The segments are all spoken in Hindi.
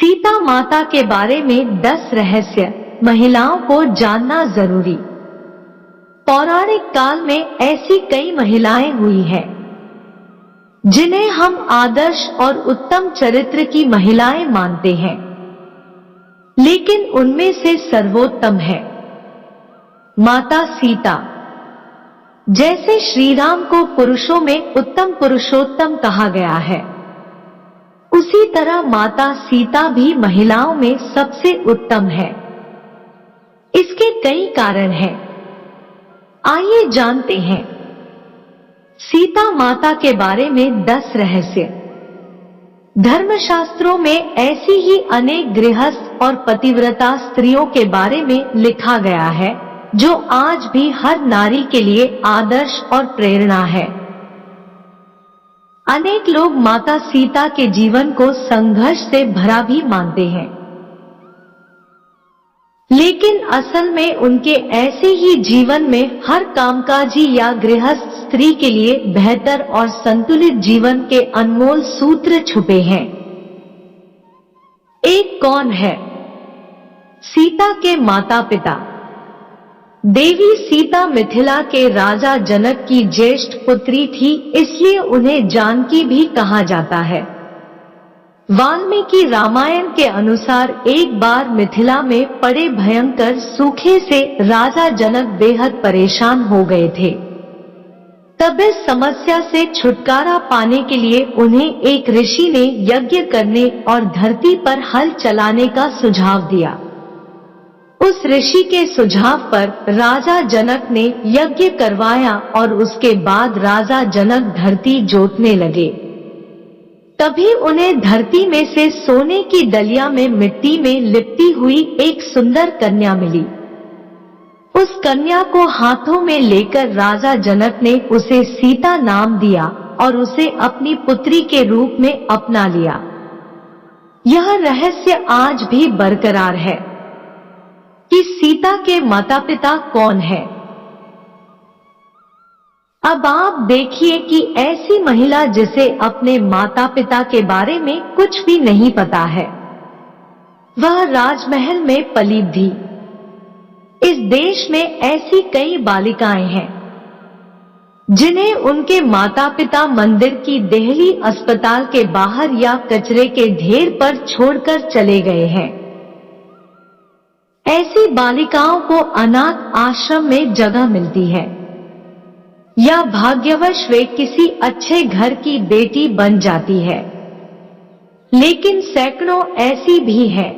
सीता माता के बारे में 10 रहस्य महिलाओं को जानना जरूरी। पौराणिक काल में ऐसी कई महिलाएं हुई हैं, जिन्हें हम आदर्श और उत्तम चरित्र की महिलाएं मानते हैं, लेकिन उनमें से सर्वोत्तम है माता सीता। जैसे श्री राम को पुरुषों में उत्तम पुरुषोत्तम कहा गया है, उसी तरह माता सीता भी महिलाओं में सबसे उत्तम है। इसके कई कारण हैं, आइए जानते हैं। सीता माता के बारे में 10 रहस्य। धर्मशास्त्रों में ऐसी ही अनेक गृहस्थ और पतिव्रता स्त्रियों के बारे में लिखा गया है, जो आज भी हर नारी के लिए आदर्श और प्रेरणा है। अनेक लोग माता सीता के जीवन को संघर्ष से भरा भी मानते हैं, लेकिन असल में उनके ऐसे ही जीवन में हर कामकाजी या गृहस्थ स्त्री के लिए बेहतर और संतुलित जीवन के अनमोल सूत्र छुपे हैं। एक कौन है? सीता के माता पिता। देवी सीता मिथिला के राजा जनक की ज्येष्ठ पुत्री थी, इसलिए उन्हें जानकी भी कहा जाता है। वाल्मीकि रामायण के अनुसार एक बार मिथिला में पड़े भयंकर सूखे से राजा जनक बेहद परेशान हो गए थे। तब इस समस्या से छुटकारा पाने के लिए उन्हें एक ऋषि ने यज्ञ करने और धरती पर हल चलाने का सुझाव दिया। उस ऋषि के सुझाव पर राजा जनक ने यज्ञ करवाया और उसके बाद राजा जनक धरती जोतने लगे। तभी उन्हें धरती में से सोने की डलिया में मिट्टी में लिपटी हुई एक सुंदर कन्या मिली। उस कन्या को हाथों में लेकर राजा जनक ने उसे सीता नाम दिया और उसे अपनी पुत्री के रूप में अपना लिया। यह रहस्य आज भी बरकरार है कि सीता के माता पिता कौन है। अब आप देखिए कि ऐसी महिला जिसे अपने माता पिता के बारे में कुछ भी नहीं पता है, वह राजमहल में पली थी। इस देश में ऐसी कई बालिकाएं हैं, जिन्हें उनके माता पिता मंदिर की देहली, अस्पताल के बाहर या कचरे के ढेर पर छोड़कर चले गए हैं। ऐसी बालिकाओं को अनाथ आश्रम में जगह मिलती है, या भाग्यवश वे किसी अच्छे घर की बेटी बन जाती है। लेकिन सैकड़ों ऐसी भी हैं,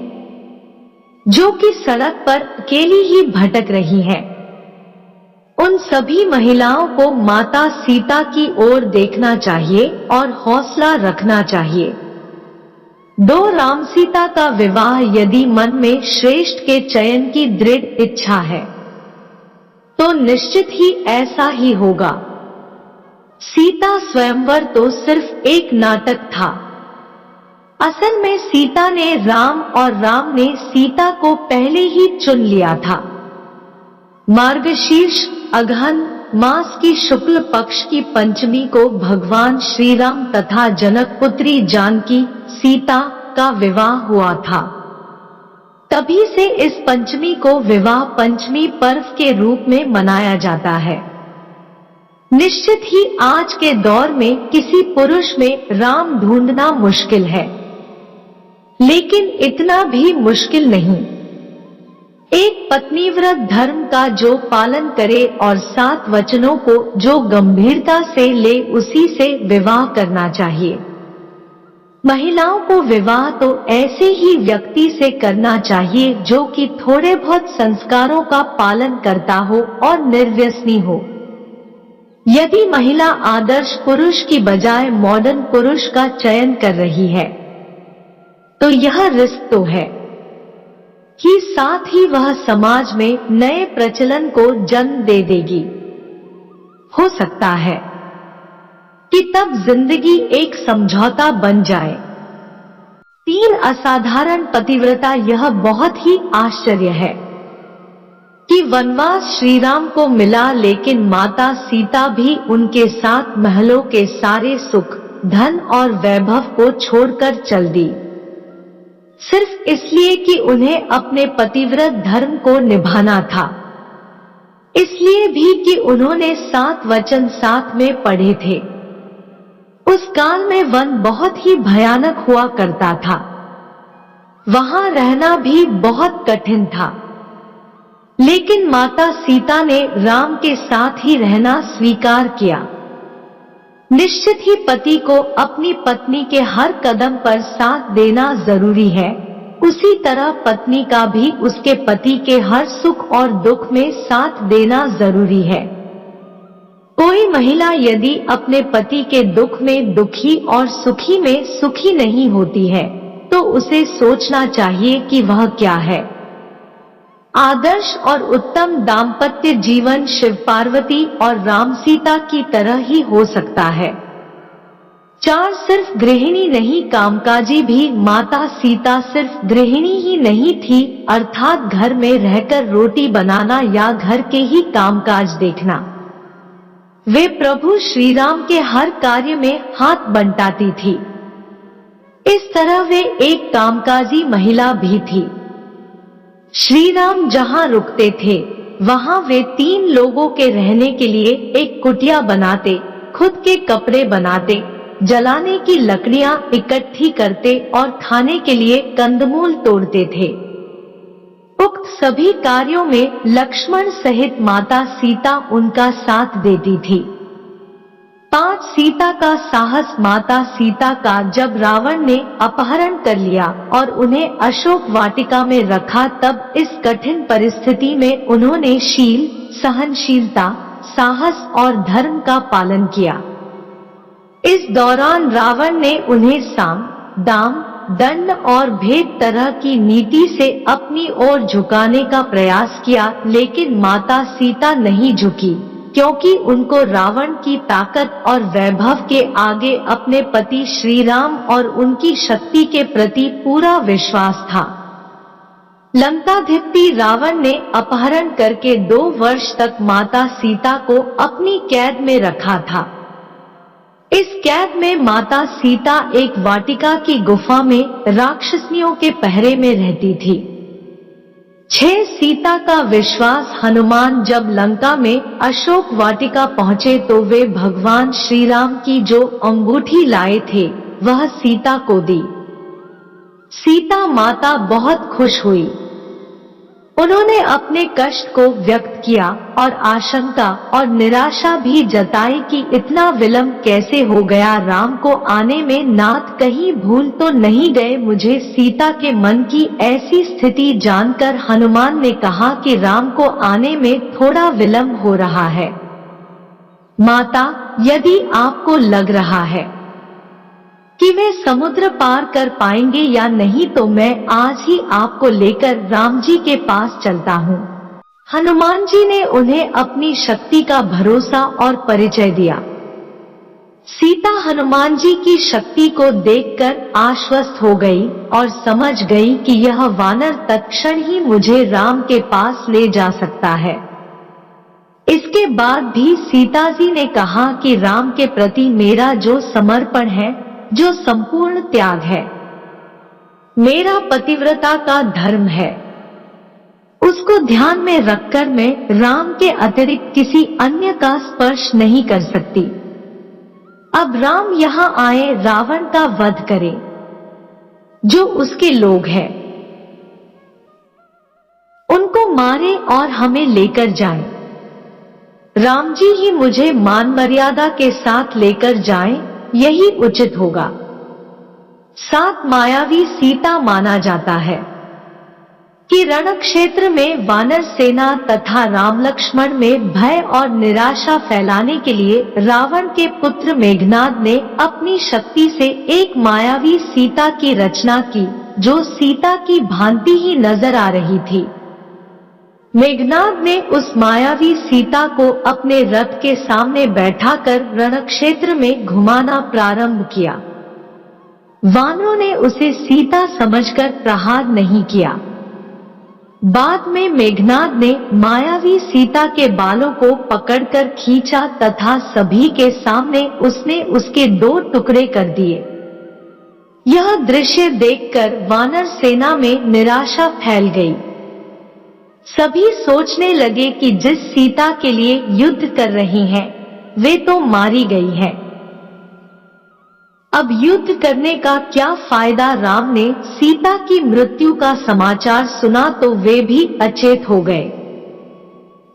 जो कि सड़क पर अकेली ही भटक रही हैं। उन सभी महिलाओं को माता सीता की ओर देखना चाहिए और हौसला रखना चाहिए। 2 राम सीता का विवाह यदि मन में श्रेष्ठ के चयन की दृढ़ इच्छा है, तो निश्चित ही ऐसा ही होगा। सीता स्वयंवर तो सिर्फ एक नाटक था। असल में सीता ने राम और राम ने सीता को पहले ही चुन लिया था। मार्गशीर्ष अगहन मास की शुक्ल पक्ष की पंचमी को भगवान श्री राम तथा जनक पुत्री जानकी सीता का विवाह हुआ था। तभी से इस पंचमी को विवाह पंचमी पर्व के रूप में मनाया जाता है। निश्चित ही आज के दौर में किसी पुरुष में राम ढूंढना मुश्किल है, लेकिन इतना भी मुश्किल नहीं। एक पत्नीव्रत धर्म का जो पालन करे और 7 वचनों को जो गंभीरता से ले, उसी से विवाह करना चाहिए। महिलाओं को विवाह तो ऐसे ही व्यक्ति से करना चाहिए जो कि थोड़े बहुत संस्कारों का पालन करता हो और निर्व्यसनी हो। यदि महिला आदर्श पुरुष की बजाय मॉडर्न पुरुष का चयन कर रही है, तो यह रिस्क तो है कि साथ ही वह समाज में नए प्रचलन को जन्म दे देगी। हो सकता है कि तब जिंदगी एक समझौता बन जाए। 3 असाधारण पतिव्रता। यह बहुत ही आश्चर्य है कि वनवास श्री राम को मिला, लेकिन माता सीता भी उनके साथ महलों के सारे सुख, धन और वैभव को छोड़कर चल दी। सिर्फ इसलिए कि उन्हें अपने पतिव्रत धर्म को निभाना था। इसलिए भी कि उन्होंने 7 वचन साथ में पढ़े थे। उस काल में वन बहुत ही भयानक हुआ करता था। वहां रहना भी बहुत कठिन था। लेकिन माता सीता ने राम के साथ ही रहना स्वीकार किया। निश्चित ही पति को अपनी पत्नी के हर कदम पर साथ देना जरूरी है, उसी तरह पत्नी का भी उसके पति के हर सुख और दुख में साथ देना जरूरी है। कोई महिला यदि अपने पति के दुख में दुखी और सुखी में सुखी नहीं होती है, तो उसे सोचना चाहिए कि वह क्या है। आदर्श और उत्तम दाम्पत्य जीवन शिव पार्वती और राम सीता की तरह ही हो सकता है। 4 सिर्फ गृहिणी नहीं कामकाजी भी। माता सीता सिर्फ गृहिणी ही नहीं थी, अर्थात घर में रहकर रोटी बनाना या घर के ही कामकाज देखना। वे प्रभु श्री राम के हर कार्य में हाथ बंटाती थी। इस तरह वे एक कामकाजी महिला भी थी। श्री राम जहाँ रुकते थे, वहाँ वे 3 लोगों के रहने के लिए एक कुटिया बनाते, खुद के कपड़े बनाते, जलाने की लकड़ियाँ इकट्ठी करते और खाने के लिए कंदमूल तोड़ते थे। उक्त सभी कार्यों में लक्ष्मण सहित माता सीता उनका साथ देती थी। 5 सीता का साहस। माता सीता का जब रावण ने अपहरण कर लिया और उन्हें अशोक वाटिका में रखा, तब इस कठिन परिस्थिति में उन्होंने शील, सहनशीलता, साहस और धर्म का पालन किया। इस दौरान रावण ने उन्हें साम, दाम, दंड और भेद तरह की नीति से अपनी ओर झुकाने का प्रयास किया, लेकिन माता सीता नहीं झुकी, क्योंकि उनको रावण की ताकत और वैभव के आगे अपने पति श्री राम और उनकी शक्ति के प्रति पूरा विश्वास था। लंकाधिपति रावण ने अपहरण करके 2 वर्ष तक माता सीता को अपनी कैद में रखा था। इस कैद में माता सीता एक वाटिका की गुफा में राक्षसनियों के पहरे में रहती थी। 6 सीता का विश्वास। हनुमान जब लंका में अशोक वाटिका पहुँचे तो वे भगवान श्री राम की जो अंगूठी लाए थे वह सीता को दी। सीता माता बहुत खुश हुई। उन्होंने अपने कष्ट को व्यक्त किया और आशंका और निराशा भी जताई कि इतना विलंब कैसे हो गया, राम को आने में नाथ कहीं भूल तो नहीं गए। मुझे सीता के मन की ऐसी स्थिति जानकर हनुमान ने कहा कि राम को आने में थोड़ा विलंब हो रहा है। माता, यदि आपको लग रहा है कि वे समुद्र पार कर पाएंगे या नहीं, तो मैं आज ही आपको लेकर राम जी के पास चलता हूँ। हनुमान जी ने उन्हें अपनी शक्ति का भरोसा और परिचय दिया। सीता हनुमान जी की शक्ति को देखकर आश्वस्त हो गई और समझ गई कि यह वानर तत्क्षण ही मुझे राम के पास ले जा सकता है। इसके बाद भी सीता जी ने कहा कि राम के प्रति मेरा जो समर्पण है, जो संपूर्ण त्याग है, मेरा पतिव्रता का धर्म है, उसको ध्यान में रखकर मैं राम के अतिरिक्त किसी अन्य का स्पर्श नहीं कर सकती। अब राम यहाँ आए, रावण का वध करे, जो उसके लोग हैं उनको मारे और हमें लेकर जाएं। राम जी ही मुझे मान मर्यादा के साथ लेकर जाएं, यही उचित होगा। 7 मायावी सीता माना जाता है कि रण क्षेत्र में वानर सेना तथा राम लक्ष्मण में भय और निराशा फैलाने के लिए रावण के पुत्र मेघनाद ने अपनी शक्ति से एक मायावी सीता की रचना की, जो सीता की भांति ही नजर आ रही थी। मेघनाद ने उस मायावी सीता को अपने रथ के सामने बैठाकर रणक्षेत्र में घुमाना प्रारंभ किया। वानरों ने उसे सीता समझकर प्रहार नहीं किया। बाद में मेघनाद ने मायावी सीता के बालों को पकड़कर खींचा तथा सभी के सामने उसने उसके 2 टुकड़े कर दिए। यह दृश्य देखकर वानर सेना में निराशा फैल गई। सभी सोचने लगे कि जिस सीता के लिए युद्ध कर रही हैं, वे तो मारी गई है। अब युद्ध करने का क्या फायदा। राम ने सीता की मृत्यु का समाचार सुना तो वे भी अचेत हो गए।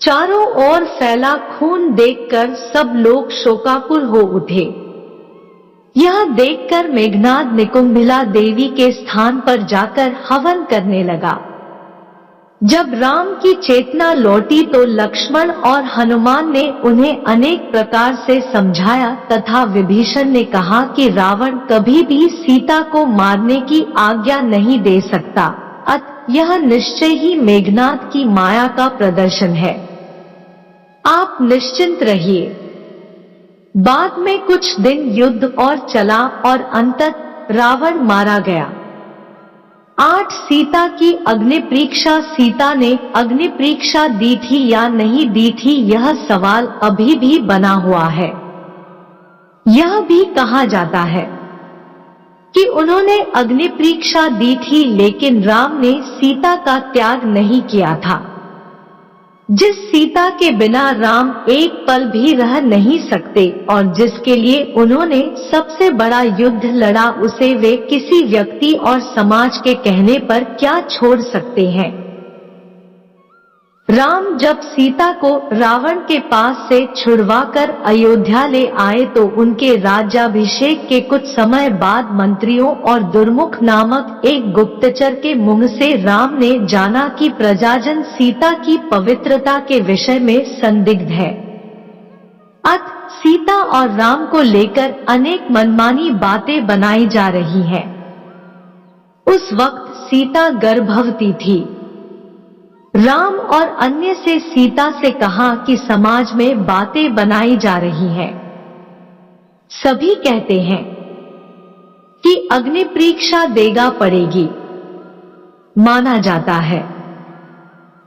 चारों ओर फैला खून देखकर सब लोग शोकाकुल हो उठे। यह देखकर मेघनाद निकुंभिला देवी के स्थान पर जाकर हवन करने लगा। जब राम की चेतना लौटी तो लक्ष्मण और हनुमान ने उन्हें अनेक प्रकार से समझाया तथा विभीषण ने कहा कि रावण कभी भी सीता को मारने की आज्ञा नहीं दे सकता, अतः यह निश्चय ही मेघनाद की माया का प्रदर्शन है। आप निश्चिंत रहिए। बाद में कुछ दिन युद्ध और चला और अंततः रावण मारा गया। 8 सीता की अग्नि परीक्षा। सीता ने अग्नि परीक्षा दी थी या नहीं दी थी, यह सवाल अभी भी बना हुआ है। यह भी कहा जाता है कि उन्होंने अग्नि परीक्षा दी थी, लेकिन राम ने सीता का त्याग नहीं किया था। जिस सीता के बिना राम एक पल भी रह नहीं सकते और जिसके लिए उन्होंने सबसे बड़ा युद्ध लड़ा, उसे वे किसी व्यक्ति और समाज के कहने पर क्या छोड़ सकते हैं। राम जब सीता को रावण के पास से छुड़वाकर अयोध्या ले आए तो उनके राज्याभिषेक के कुछ समय बाद मंत्रियों और दुर्मुख नामक एक गुप्तचर के मुंह से राम ने जाना कि प्रजाजन सीता की पवित्रता के विषय में संदिग्ध है। अतः सीता और राम को लेकर अनेक मनमानी बातें बनाई जा रही हैं। उस वक्त सीता गर्भवती थी। राम और अन्य से सीता से कहा कि समाज में बातें बनाई जा रही हैं। सभी कहते हैं कि अग्नि परीक्षा देगा पड़ेगी। माना जाता है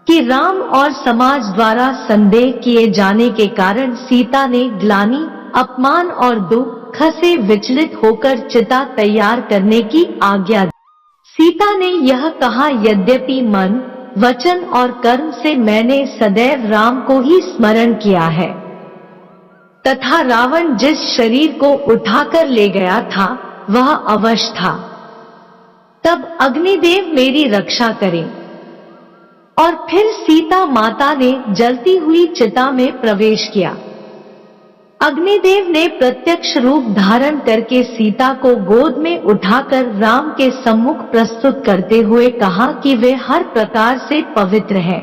कि राम और समाज द्वारा संदेह किए जाने के कारण सीता ने ग्लानि, अपमान और दुख से विचलित होकर चिता तैयार करने की आज्ञा दी। सीता ने यह कहा, यद्यपि मन, वचन और कर्म से मैंने सदैव राम को ही स्मरण किया है, तथा रावण जिस शरीर को उठाकर ले गया था वह अवश्य था। तब अग्निदेव मेरी रक्षा करें। और फिर सीता माता ने जलती हुई चिता में प्रवेश किया। अग्निदेव ने प्रत्यक्ष रूप धारण करके सीता को गोद में उठाकर राम के सम्मुख प्रस्तुत करते हुए कहा कि वे हर प्रकार से पवित्र हैं।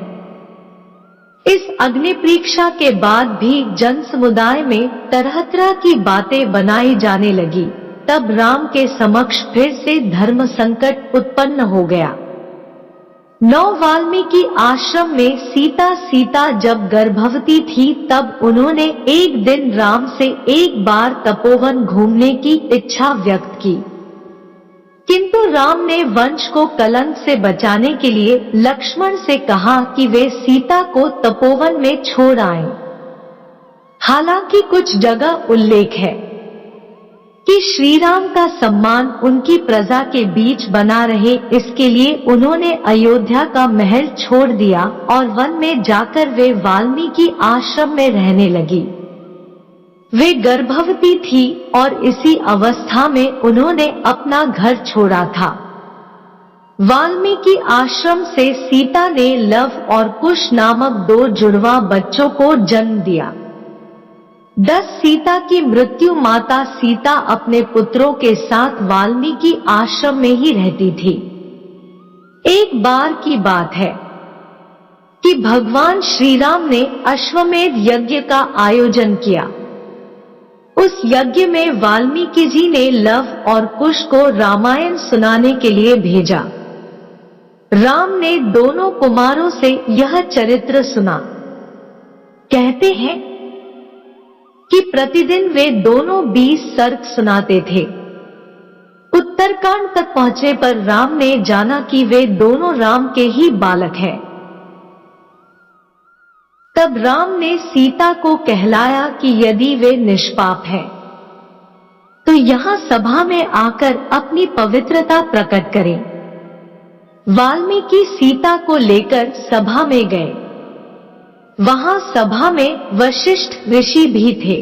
इस अग्नि परीक्षा के बाद भी जन समुदाय में तरह तरह की बातें बनाई जाने लगी। तब राम के समक्ष फिर से धर्म संकट उत्पन्न हो गया। वाल्मीकि आश्रम में सीता जब गर्भवती थी तब उन्होंने एक दिन राम से एक बार तपोवन घूमने की इच्छा व्यक्त की, किंतु राम ने वंश को कलंक से बचाने के लिए लक्ष्मण से कहा कि वे सीता को तपोवन में छोड़ आएं। हालांकि कुछ जगह उल्लेख है कि श्री राम का सम्मान उनकी प्रजा के बीच बना रहे, इसके लिए उन्होंने अयोध्या का महल छोड़ दिया और वन में जाकर वे वाल्मीकि आश्रम में रहने लगी। वे गर्भवती थी और इसी अवस्था में उन्होंने अपना घर छोड़ा था। वाल्मीकि आश्रम से सीता ने लव और कुश नामक 2 जुड़वा बच्चों को जन्म दिया। 10 सीता की मृत्यु माता सीता अपने पुत्रों के साथ वाल्मीकि आश्रम में ही रहती थी। एक बार की बात है कि भगवान श्री राम ने अश्वमेध यज्ञ का आयोजन किया। उस यज्ञ में वाल्मीकि जी ने लव और कुश को रामायण सुनाने के लिए भेजा। राम ने दोनों कुमारों से यह चरित्र सुना। कहते हैं कि प्रतिदिन वे दोनों 20 सर्ग सुनाते थे। उत्तरकांड तक पहुंचे पर राम ने जाना कि वे दोनों राम के ही बालक हैं। तब राम ने सीता को कहलाया कि यदि वे निष्पाप हैं तो यहाँ सभा में आकर अपनी पवित्रता प्रकट करें। वाल्मीकि सीता को लेकर सभा में गए। वहां सभा में वशिष्ठ ऋषि भी थे।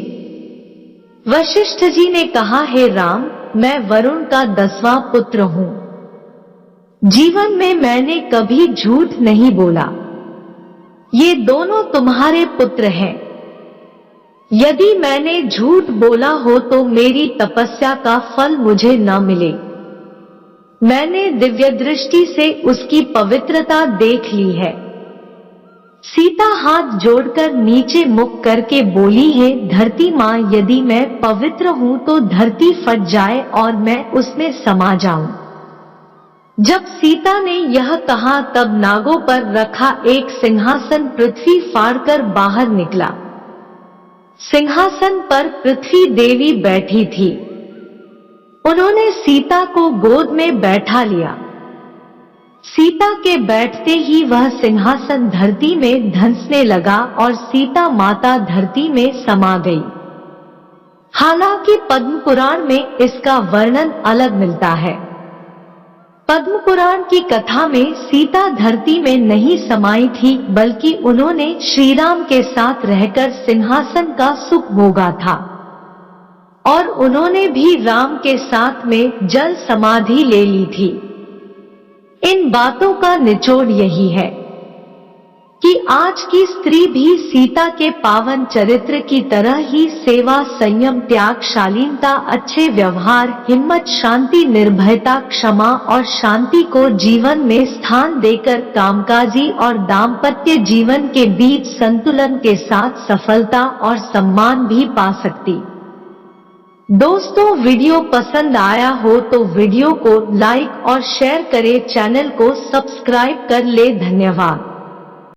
वशिष्ठ जी ने कहा, हे राम, मैं वरुण का 10वां पुत्र हूँ। जीवन में मैंने कभी झूठ नहीं बोला। ये दोनों तुम्हारे पुत्र हैं। यदि मैंने झूठ बोला हो तो मेरी तपस्या का फल मुझे न मिले। मैंने दिव्य दृष्टि से उसकी पवित्रता देख ली है। सीता हाथ जोड़कर नीचे मुख करके बोली, है धरती माँ, यदि मैं पवित्र हूँ तो धरती फट जाए और मैं उसमें समा जाऊं। जब सीता ने यह कहा तब नागों पर रखा एक सिंहासन पृथ्वी फाड़कर बाहर निकला। सिंहासन पर पृथ्वी देवी बैठी थी। उन्होंने सीता को गोद में बैठा लिया। सीता के बैठते ही वह सिंहासन धरती में धंसने लगा और सीता माता धरती में समा गई। हालांकि पद्म पुराण में इसका वर्णन अलग मिलता है। पद्म पुराण की कथा में सीता धरती में नहीं समाई थी, बल्कि उन्होंने श्री राम के साथ रहकर सिंहासन का सुख भोगा था और उन्होंने भी राम के साथ में जल समाधि ले ली थी। इन बातों का निचोड़ यही है कि आज की स्त्री भी सीता के पावन चरित्र की तरह ही सेवा, संयम, त्याग, शालीनता, अच्छे व्यवहार, हिम्मत, शांति, निर्भयता, क्षमा और शांति को जीवन में स्थान देकर कामकाजी और दाम्पत्य जीवन के बीच संतुलन के साथ सफलता और सम्मान भी पा सकती। दोस्तों, वीडियो पसंद आया हो तो वीडियो को लाइक और शेयर करें, चैनल को सब्सक्राइब कर ले। धन्यवाद।